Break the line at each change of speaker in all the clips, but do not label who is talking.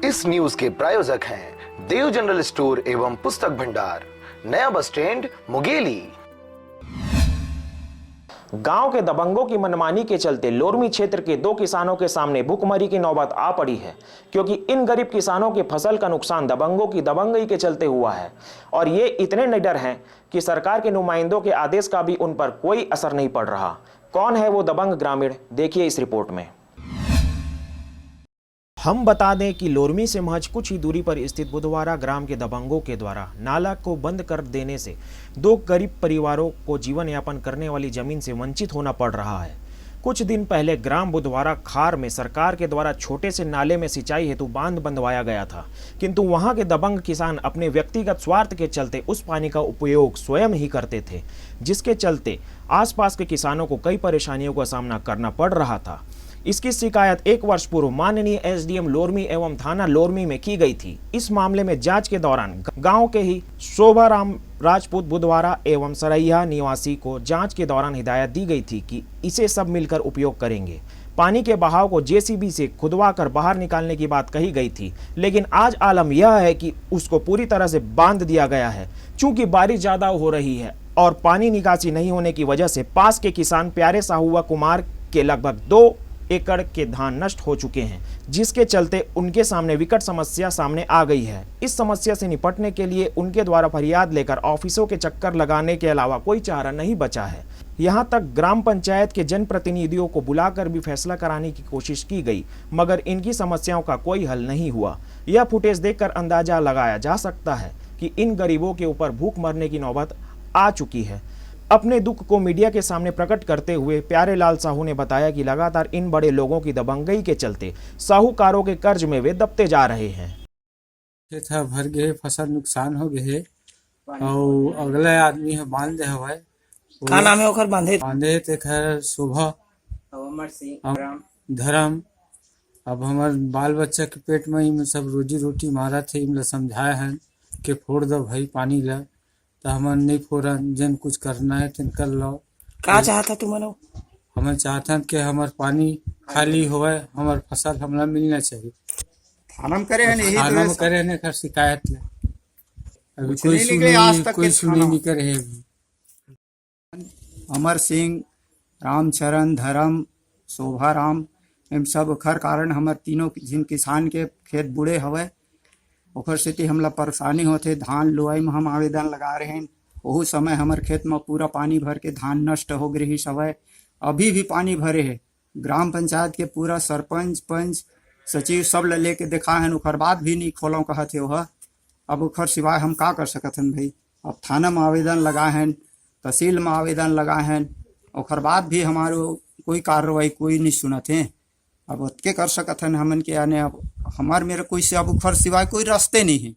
इस न्यूज के प्रायोजक हैं देव जनरल स्टोर एवं पुस्तक भंडार, नया बस स्टैंड, मुंगेली।
गांव के दबंगों की मनमानी के चलते लोरमी क्षेत्र के 2 किसानों के सामने भूखमरी की नौबत आ पड़ी है, क्योंकि इन गरीब किसानों की फसल का नुकसान दबंगों की दबंगई के चलते हुआ है और ये इतने निडर हैं कि सरकार के नुमाइंदों के आदेश का भी उन पर कोई असर नहीं पड़ रहा। कौन है वो दबंग ग्रामीण, देखिए इस रिपोर्ट में। हम बता दें कि लोरमी से महज कुछ ही दूरी पर स्थित बुधवारा ग्राम के दबंगों के द्वारा नाला को बंद कर देने से 2 गरीब परिवारों को जीवन यापन करने वाली जमीन से वंचित होना पड़ रहा है। कुछ दिन पहले ग्राम बुधवारा खार में सरकार के द्वारा छोटे से नाले में सिंचाई हेतु बांध बंधवाया गया था, किंतु वहां के दबंग किसान अपने व्यक्तिगत स्वार्थ के चलते उस पानी का उपयोग स्वयं ही करते थे, जिसके चलते आसपास के किसानों को कई परेशानियों का सामना करना पड़ रहा था। इसकी शिकायत 1 वर्ष पूर्व माननीय एसडीएम लोरमी एवं थाना लोरमी में की गई थी। इस मामले में जांच के दौरान गांव के ही शोभाराम राजपूत बुधवारा एवं सरैया निवासी को जांच के दौरान हिदायत दी गई थी कि इसे सब मिलकर उपयोग करेंगे। पानी के बहाव को जेसीबी से खुदवा कर बाहर निकालने की बात कही गई थी, लेकिन आज आलम यह है कि उसको पूरी तरह से बांध दिया गया है। चूंकि बारिश ज्यादा हो रही है और पानी निकासी नहीं होने की वजह से पास के किसान प्यारे साहुआ कुमार के लगभग 2 एकड़ के धान नष्ट हो चुके हैं, जिसके चलते उनके सामने विकट समस्या सामने आ गई है। इस समस्या से निपटने के लिए उनके द्वारा फरियाद लेकर ऑफिसों के चक्कर लगाने के अलावा कोई चारा नहीं बचा है। यहां तक ग्राम पंचायत के जनप्रतिनिधियों को बुलाकर भी फैसला कराने की कोशिश की गई, मगर इनकी समस्याओं का कोई हल नहीं हुआ। यह फुटेज देखकर अंदाजा लगाया जा सकता है कि इन गरीबों के ऊपर भूख मरने की नौबत आ चुकी है। अपने दुख को मीडिया के सामने प्रकट करते हुए प्यारेलाल साहू ने बताया कि लगातार इन बड़े लोगों की दबंगई के चलते साहूकारों के कर्ज में वे दबते जा रहे हैं।
था भर गए, फसल नुकसान हो गए और अगले आदमी है बांध हवे।
का नाम है ओकर
बांधे ते खैर सुबह धर्म। अब हमार बाल बच्चा के पेट में ही सब रोजी रोटी मारा थे, इमला समझाए हैं कि फोड़ दो भाई पानी ला, तो हमार नहीं फोड़न, जिन कुछ करना है तिन कर लो।
का चाहता तुम लोग?
हमें चाहते हैं कि हमार पानी खाली होवे, हमार फसल हमला मिलना चाहिए।
थाना में करे हैं,
थाना में करे हैं कर शिकायत ले, अभी कोई सुनी नहीं करे है।
अमर सिंह, रामचरण, धर्म, शोभाराम, इन सब खर कारण हमार तीनों जिन किसान के खेत बुढ़े हवे, ओकर सेती हमला परेशानी होते। धान लुआई में हम आवेदन लगा रहे हैं, वही समय हमारे खेत में पूरा पानी भर के धान नष्ट हो गई समय। अभी भी पानी भरे है। ग्राम पंचायत के पूरा सरपंच, पंच, सचिव सब लेके देखा है, ओकर बाद भी नहीं खोलो कहते वह। अब ओकर सिवाय हम का कर सकते हैं भाई। अब थाना में आवेदन लगा है, तहसील में आवेदन लगा है, ओकर बाद भी हमारो कोई कार्रवाई कोई नहीं सुनते हैं। अब के कर सकते हैं हमन के आने, अब हमार मेरे कोई से अब ओकर सिवाय कोई रास्ते नहीं है।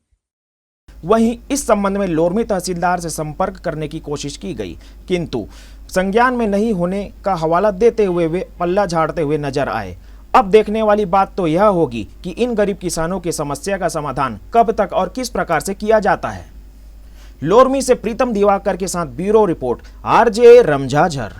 वहीं इस संबंध में लोरमी तहसीलदार से संपर्क करने की कोशिश की गई, किंतु संज्ञान में नहीं होने का हवाला देते हुए वे पल्ला झाड़ते हुए नजर आए। अब देखने वाली बात तो यह होगी कि इन गरीब किसानों की समस्या का समाधान कब तक और किस प्रकार से किया जाता है। लोरमी से प्रीतम दिवाकर के साथ ब्यूरो रिपोर्ट, आरजे रमझाझर।